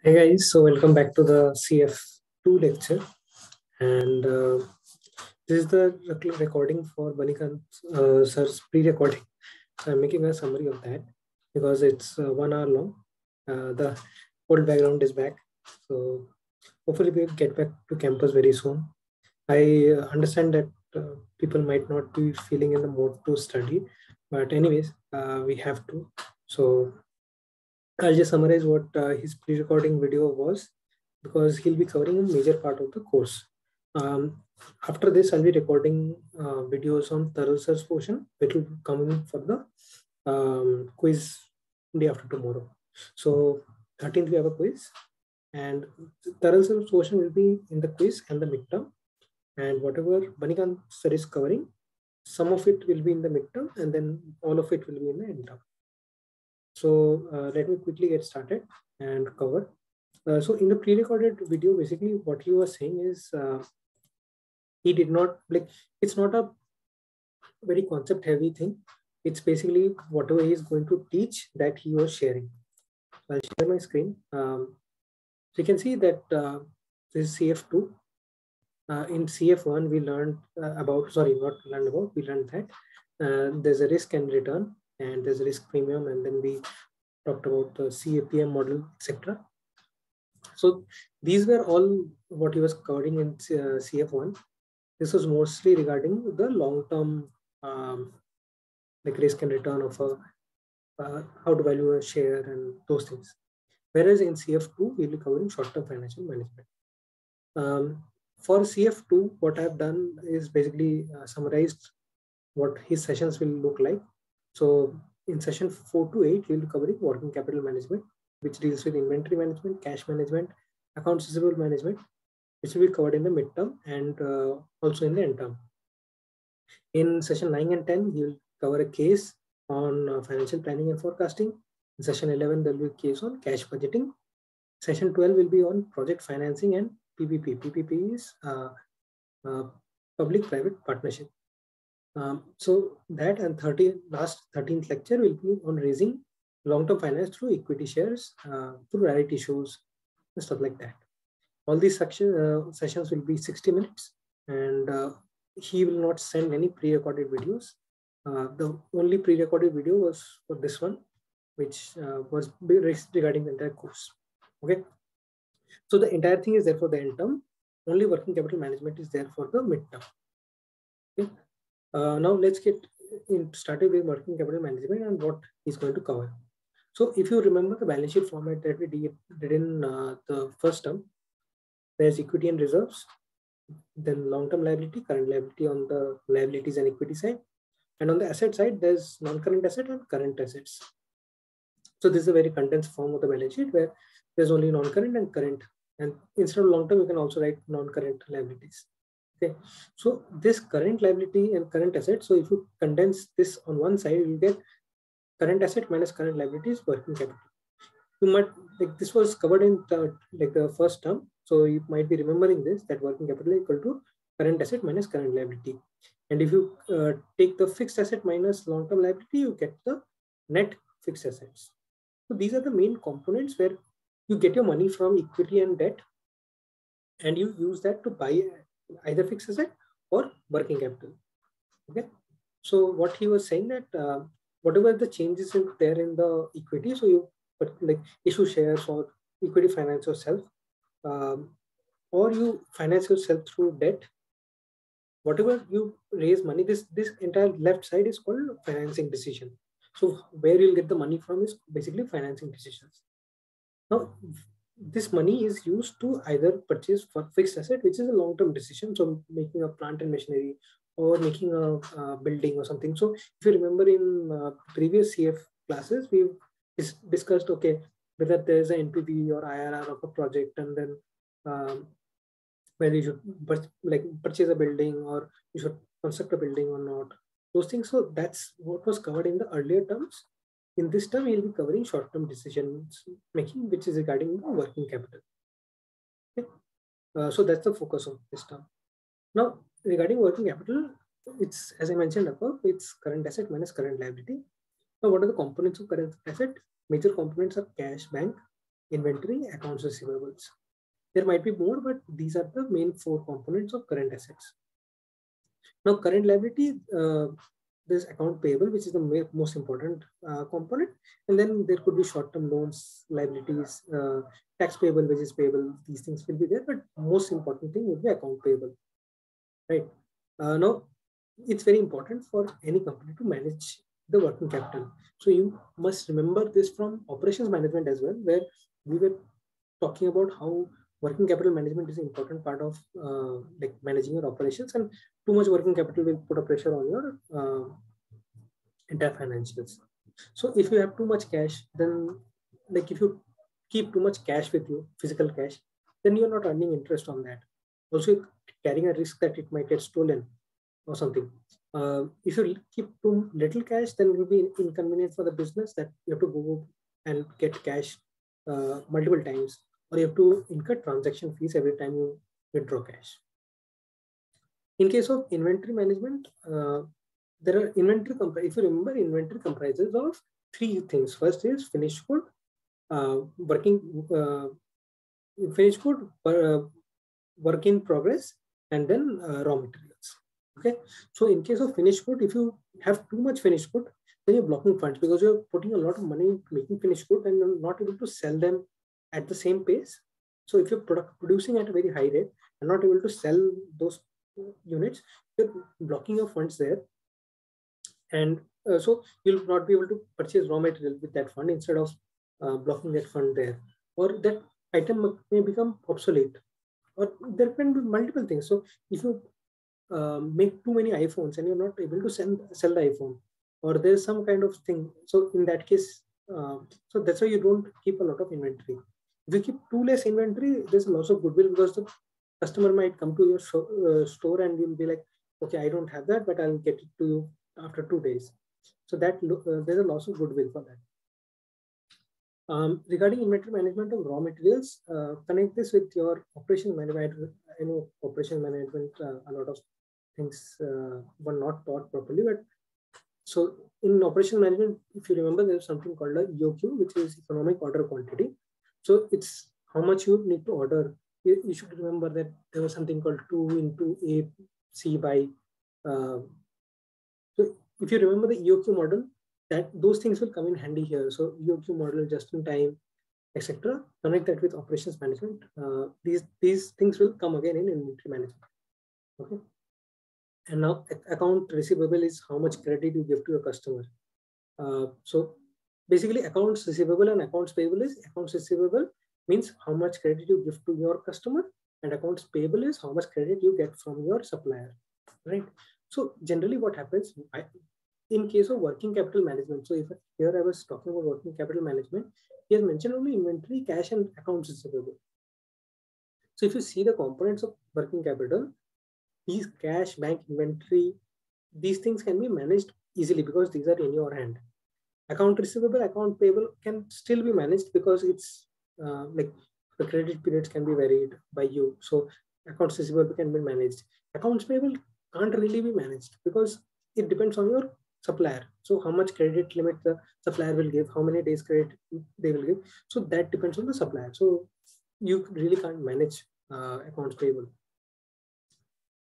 Hey guys, so welcome back to the CF2 lecture, and this is the recording for Banikant sir's pre-recording. So I'm making a summary of that because it's 1 hour long. The old background is back, so hopefully we'll get back to campus very soon. I understand that people might not be feeling in the mood to study, but anyways, we have to. So I'll just summarize what his pre-recording video was because he'll be covering a major part of the course. After this, I'll be recording videos on thorough search portion, which will come in for the quiz day after tomorrow. So 13th we have a quiz, and thorough search portion will be in the quiz and the midterm. And whatever Banikant sir is covering, some of it will be in the midterm, and then all of it will be in the end term. So let me quickly get started and cover. So in the pre-recorded video, basically what he was saying is he did not like, it's not a very concept heavy thing. It's basically whatever he is going to teach that he was sharing. I'll share my screen. So you can see that this is CF2. In CF1, we learned we learned that there's a risk and return, and there's a risk premium, and then we talked about the CAPM model, etc. So these were all what he was covering in CF1. This was mostly regarding the long-term like risk and return of how to value a share and those things. Whereas in CF2, we'll be covering short-term financial management. For CF2, what I've done is basically summarized what his sessions will look like. So in session 4 to 8, we'll be covering working capital management, which deals with inventory management, cash management, accounts receivable management, which will be covered in the midterm and also in the end term. In session 9 and 10, he'll cover a case on financial planning and forecasting. In session 11, there will be a case on cash budgeting. Session 12 will be on project financing and PPP. PPP is public-private partnership. So that and 13th lecture will be on raising long-term finance through equity shares, through rarity issues, and stuff like that. All these sessions will be 60 minutes, and he will not send any pre-recorded videos. The only pre-recorded video was for this one, which was regarding the entire course. Okay. So the entire thing is there for the end term. Only working capital management is there for the midterm. Okay. Now let's get started with working capital management and what he's going to cover. So if you remember the balance sheet format that we did in the first term, there's equity and reserves, then long-term liability, current liability on the liabilities and equity side. And on the asset side, there's non-current asset and current assets. So this is a very condensed form of the balance sheet where there's only non-current and current. And instead of long-term, you can also write non-current liabilities. Okay, so this current liability and current asset. So if you condense this on one side, you get current asset minus current liabilities working capital. You might like this was covered in the first term. So you might be remembering this, that working capital is equal to current asset minus current liability. And if you take the fixed asset minus long-term liability, you get the net fixed assets. So these are the main components where you get your money from equity and debt, and you use that to buy either fixed asset or working capital. Okay. So what he was saying that whatever the changes in there in the equity, so you like issue shares or equity finance yourself, or you finance yourself through debt. Whatever you raise money, this entire left side is called financing decision. So where you'll get the money from is basically financing decisions. Now, this money is used to either purchase for fixed asset, which is a long-term decision. So making a plant and machinery or making a building or something. So if you remember in previous CF classes, we've discussed, okay, whether there's an NPV or IRR of a project, and then whether you should purchase a building or you should construct a building or not. Those things. So that's what was covered in the earlier terms. In this term, we'll be covering short-term decisions making, which is regarding the working capital. Okay. So that's the focus of this term. Now, regarding working capital, it's, as I mentioned above, it's current asset minus current liability. Now, what are the components of current asset? Major components are cash, bank, inventory, accounts receivables. There might be more, but these are the main 4 components of current assets. Now, current liability, there's account payable, which is the most important component. And then there could be short-term loans, liabilities, tax payable, wages payable. These things will be there, but most important thing would be account payable, right? Now, it's very important for any company to manage the working capital. So you must remember this from operations management as well, where we were talking about how working capital management is an important part of like managing your operations, and too much working capital will put a pressure on your entire financials. So if you have too much cash, then like if you keep too much cash with you, physical cash, then you're not earning interest on that. Also carrying a risk that it might get stolen or something. If you keep too little cash, then it will be inconvenient for the business that you have to go and get cash multiple times, or you have to incur transaction fees every time you withdraw cash. In case of inventory management, there are inventory. If you remember, inventory comprises of 3 things. First is finished good, finished good, work in progress, and then raw materials. Okay, so in case of finished good, if you have too much finished good, then you're blocking funds because you're putting a lot of money making finished good and you're not able to sell them at the same pace. So if you're producing at a very high rate and not able to sell those units, you're blocking your funds there. And so you'll not be able to purchase raw material with that fund instead of blocking that fund there, or that item may become obsolete, or there can be multiple things. So if you make too many iPhones and you're not able to sell the iPhone, or there's some kind of thing, so in that case, so that's why you don't keep a lot of inventory. If you keep too less inventory, there's a loss of goodwill because the customer might come to your store and you'll be like, okay, I don't have that, but I'll get it to you after 2 days. So that there's a loss of goodwill for that. Regarding inventory management of raw materials, connect this with your operation management. I know operation management, a lot of things were not taught properly, but so in operation management, if you remember, there's something called a EOQ, which is economic order quantity. So it's how much you need to order. You should remember that there was something called 2 into A C by. So if you remember the EOQ model, that those things will come in handy here. So EOQ model, just in time, etc. Connect that with operations management. These things will come again in inventory management. Okay. And now account receivable is how much credit you give to your customer. So basically accounts receivable and accounts payable is accounts receivable means how much credit you give to your customer, and accounts payable is how much credit you get from your supplier, right? So generally what happens in case of working capital management, so if here I was talking about working capital management, he has mentioned only inventory, cash, and accounts receivable. So if you see the components of working capital, these cash, bank, inventory, these things can be managed easily because these are in your hand. Account receivable, account payable can still be managed because it's like the credit periods can be varied by you. So accounts receivable can be managed. Accounts payable can't really be managed because it depends on your supplier. So how much credit limit the supplier will give, how many days credit they will give. So that depends on the supplier. So you really can't manage accounts payable.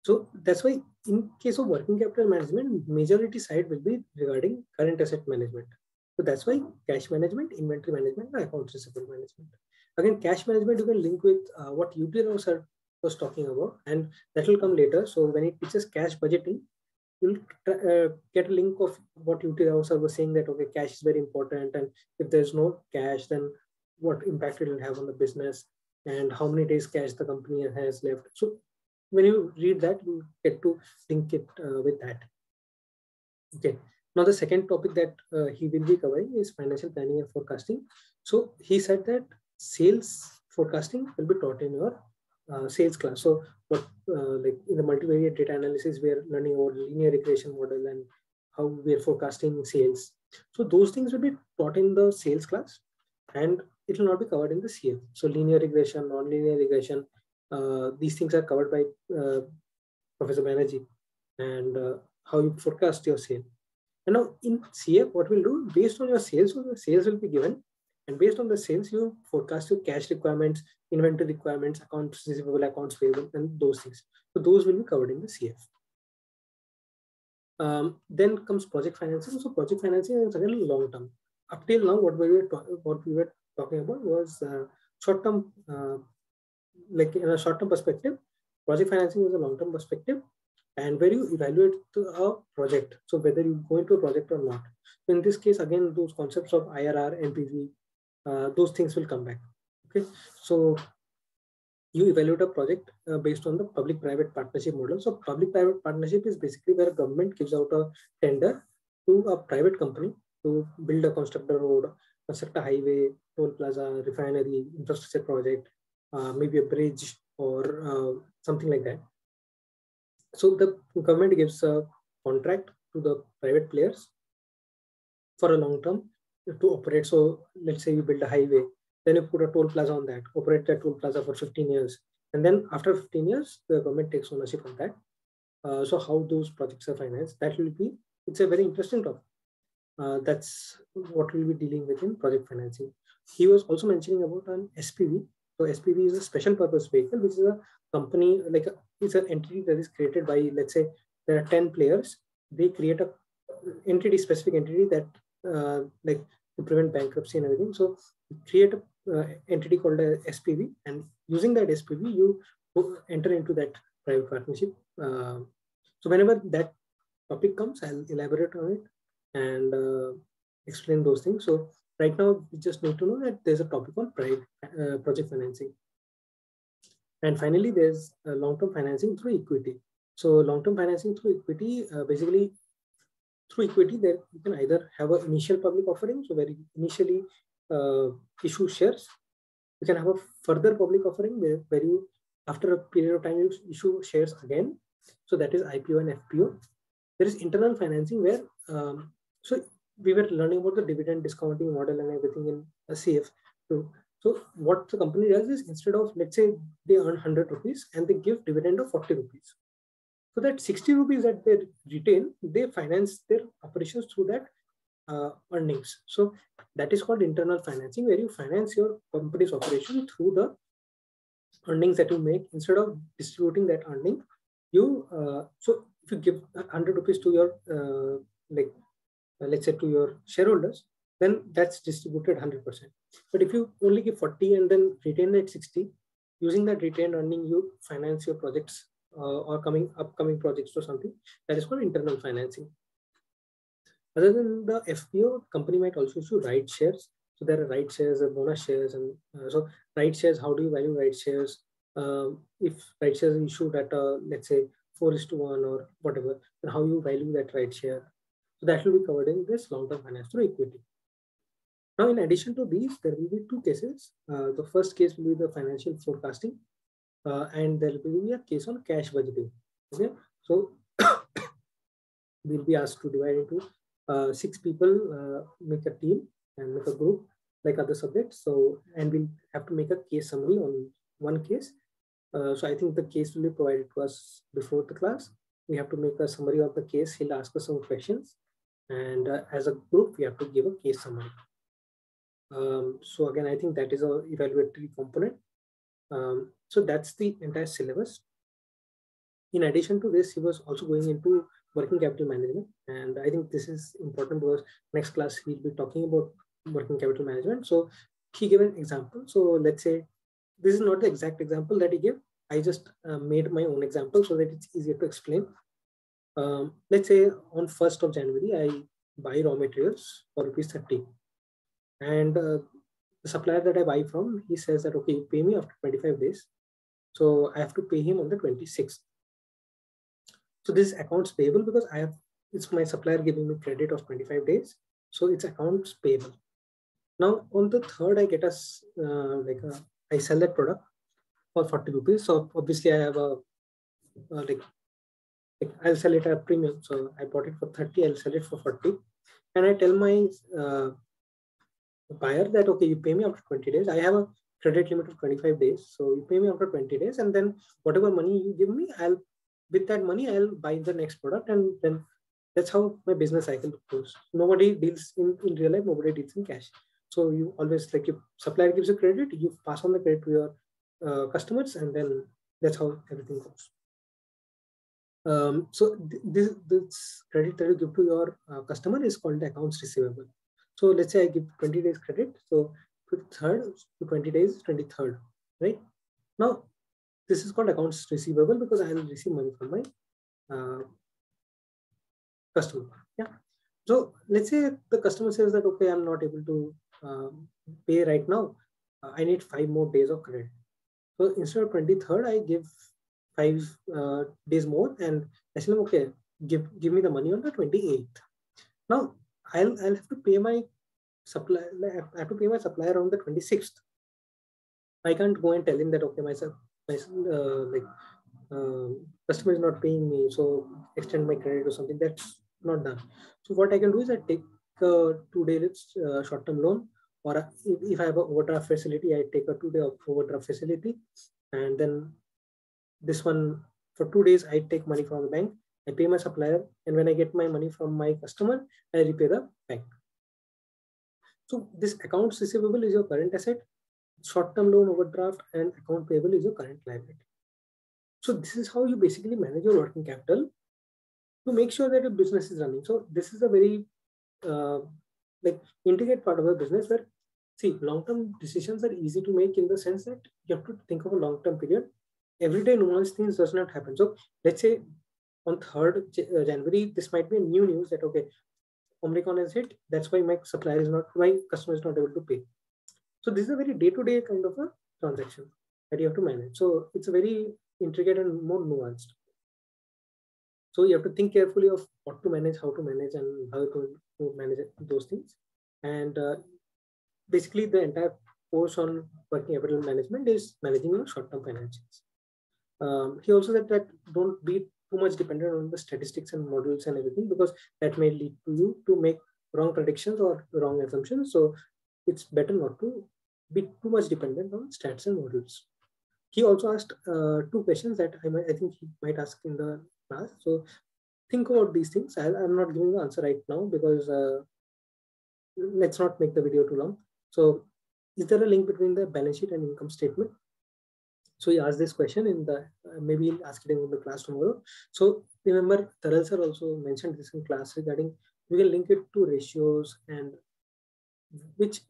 So that's why in case of working capital management, majority side will be regarding current asset management. So that's why cash management, inventory management, and accounts receivable management. Again, cash management you can link with what UT Rao sir was talking about, and that will come later. So when it teaches cash budgeting, you'll get a link of what UT Rao sir was saying, that okay, cash is very important, and if there's no cash, then what impact it will have on the business, and how many days cash the company has left. So when you read that, you get to link it with that. Okay. Now the second topic that he will be covering is financial planning and forecasting. So he said that sales forecasting will be taught in your sales class. So what like in the multivariate data analysis, we are learning about linear regression model and how we are forecasting sales. So those things will be taught in the sales class, and it will not be covered in the CF. So linear regression, non-linear regression, these things are covered by Professor Banerjee, and how you forecast your sale. And now in CF, what we'll do, based on your sales, so the sales will be given, And based on the sales, you forecast your cash requirements, inventory requirements, accounts receivable, accounts payable, and those things. So those will be covered in the CF. Then comes project financing. So project financing is again long term. Up till now, what we were talking about was short term. Like in a short term perspective, project financing is a long term perspective, and where you evaluate a project. So whether you go into a project or not. So in this case, again, those concepts of IRR, NPV, those things will come back. Okay, so you evaluate a project based on the public-private partnership model. So public-private partnership is basically where a government gives out a tender to a private company to build a construct a road, construct a highway, toll plaza, refinery, infrastructure project, maybe a bridge or something like that. So the government gives a contract to the private players for a long term to operate. So let's say you build a highway, then you put a toll plaza on that, operate that toll plaza for 15 years. And then after 15 years, the government takes ownership of that. So how those projects are financed, that will be, it's a very interesting topic. That's what we'll be dealing with in project financing. He was also mentioning about an SPV. So SPV is a special purpose vehicle, which is a company, like it's an entity that is created by, let's say there are 10 players. They create a entity, specific entity that like to prevent bankruptcy and everything. So create a entity called a SPV, and using that SPV, you enter into that private partnership. So whenever that topic comes, I'll elaborate on it and explain those things. So right now, we just need to know that there's a topic on project financing. And finally, there's long-term financing through equity. So long-term financing through equity, basically through equity, there you can either have an initial public offering, so where you initially issue shares. You can have a further public offering where you, after a period of time, you issue shares again. So that is IPO and FPO. There is internal financing where, so we were learning about the dividend discounting model and everything in a CF. So what the company does is, instead of, let's say they earn 100 rupees and they give dividend of 40 rupees. So that 60 rupees that they retain, they finance their operations through that earnings. So that is called internal financing, where you finance your company's operation through the earnings that you make. Instead of distributing that earning, you so if you give 100 rupees to your let's say to your shareholders, then that's distributed 100%. But if you only give 40 and then retain that 60, using that retained earning, you finance your projects or upcoming projects or something. That is called internal financing. Other than the FPO, company might also issue right shares. So there are right shares and bonus shares. And so right shares, how do you value right shares? If right shares are issued at let's say 4:1 or whatever, then how you value that right share? So that will be covered in this long-term finance through equity. Now, in addition to these, there will be two cases. The first case will be the financial forecasting, and there will be a case on cash budgeting. Okay, so we'll be asked to divide into 6 people, make a team and make a group like other subjects. So, and we'll have to make a case summary on one case. So I think the case will be provided to us before the class. We have to make a summary of the case. He'll ask us some questions, and as a group, we have to give a case summary. So again, I think that is a evaluatory component. So that's the entire syllabus. In addition to this, he was also going into working capital management. And I think this is important because next class we'll be talking about working capital management. So he gave an example. So let's say this is not the exact example that he gave. I just made my own example so that it's easier to explain. Let's say on 1st of January, I buy raw materials for ₹30. And the supplier that I buy from, he says that, okay, you pay me after 25 days. So I have to pay him on the 26th. So this is accounts payable because it's my supplier giving me credit of 25 days. So it's accounts payable. Now on the 3rd, I get I sell that product for 40 rupees. So obviously I have a, I'll sell it at a premium. So I bought it for 30, I'll sell it for 40. And I tell my buyer that, okay, you pay me after 20 days. I have a credit limit of 25 days. So you pay me after 20 days. And then whatever money you give me, with that money, I'll buy the next product. And then that's how my business cycle goes. Nobody deals in real life, nobody deals in cash. So you always, like, if supplier gives you credit, you pass on the credit to your customers, and then that's how everything goes. So this credit that you give to your customer is called the accounts receivable. So let's say I give 20 days credit. So 3rd to 20 days, 23rd, right? Now, this is called accounts receivable because I will receive money from my customer. Yeah. So let's say the customer says that, okay, I'm not able to pay right now. I need 5 more days of credit. So instead of 23rd, I give 5 days more, and I say, okay, give me the money on the 28th. Now I'll have to pay my supplier. I have to pay my supplier on the 26th. I can't go and tell him that, okay, my customer is not paying me, so extend my credit or something. That's not done. So what I can do is I take a 2-day short-term loan, or if I have an overdraft facility, I take a 2-day overdraft facility, and then this one, for 2 days, I take money from the bank, I pay my supplier, and when I get my money from my customer, I repay the bank. So this accounts receivable is your current asset, short-term loan overdraft and account payable is your current liability. So this is how you basically manage your working capital to make sure that your business is running. So this is a very like intricate part of the business where, see, long-term decisions are easy to make in the sense that you have to think of a long-term period. Everyday nuanced things does not happen. So let's say on 3rd January, this might be a new news that, okay, Omicron has hit. That's why my customer is not able to pay. So this is a very day-to-day kind of a transaction that you have to manage. So it's a very intricate and more nuanced. So you have to think carefully of what to manage, how to manage, and how to manage those things. And basically, the entire course on working capital management is managing your short-term financials. He also said that don't be too much dependent on the statistics and models and everything, because that may lead to you to make wrong predictions or wrong assumptions. So it's better not to be too much dependent on stats and models. He also asked 2 questions that I think he might ask in the class. So think about these things. I'm not giving the answer right now because let's not make the video too long. So is there a link between the balance sheet and income statement? So he asked this question in the, maybe he'll ask it in the class tomorrow. So remember, Taral sir also mentioned this in class regarding, we can link it to ratios and which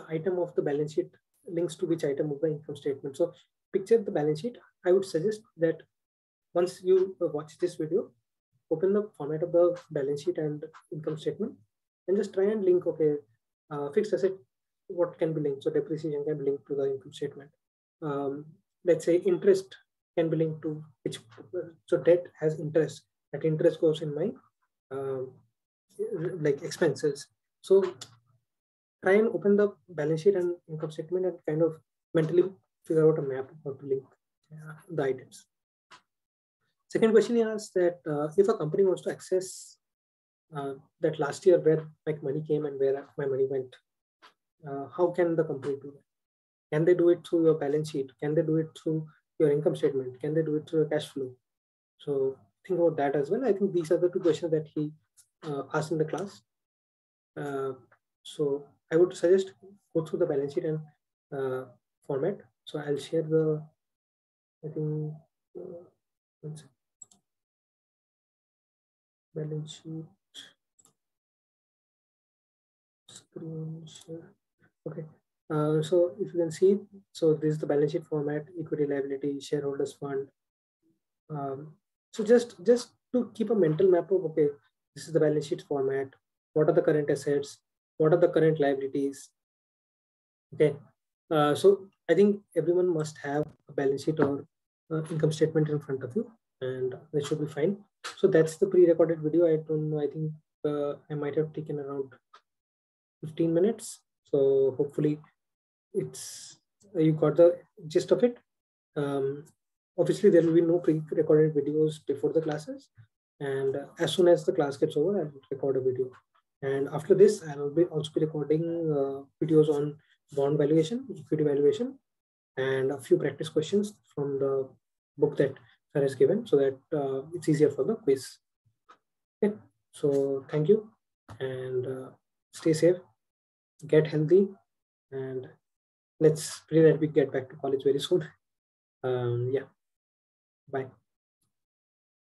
item of the balance sheet links to which item of the income statement. So picture the balance sheet. I would suggest that once you watch this video, open the format of the balance sheet and income statement and just try and link, okay, fixed asset, what can be linked? So depreciation can be linked to the income statement. Let's say interest can be linked to which, so debt has interest, that interest goes in my like expenses. So try and open the balance sheet and income statement and kind of mentally figure out a map of how to link the items. Second question he asked that if a company wants to access that last year where my money came and where my money went, how can the company do that? Can they do it through your balance sheet? Can they do it through your income statement? Can they do it through your cash flow? So think about that as well. I think these are the 2 questions that he asked in the class. So I would suggest go through the balance sheet and format. So I'll share the, I think, balance sheet screen share. Okay. So if you can see, so this is the balance sheet format, equity, liability, shareholders fund. So just to keep a mental map of, okay, this is the balance sheet format. What are the current assets? What are the current liabilities? Okay. So I think everyone must have a balance sheet or income statement in front of you, and that should be fine. So that's the pre-recorded video. I don't know. I think I might have taken around 15 minutes. So hopefully it's you got the gist of it. Obviously, there will be no pre-recorded videos before the classes, and as soon as the class gets over, I'll record a video. And after this, I'll be also be recording videos on bond valuation, equity valuation, and a few practice questions from the book that Sir has given, so that it's easier for the quiz. Okay, so thank you, and stay safe. get healthy, and let's pray that we get back to college very soon. Yeah, bye.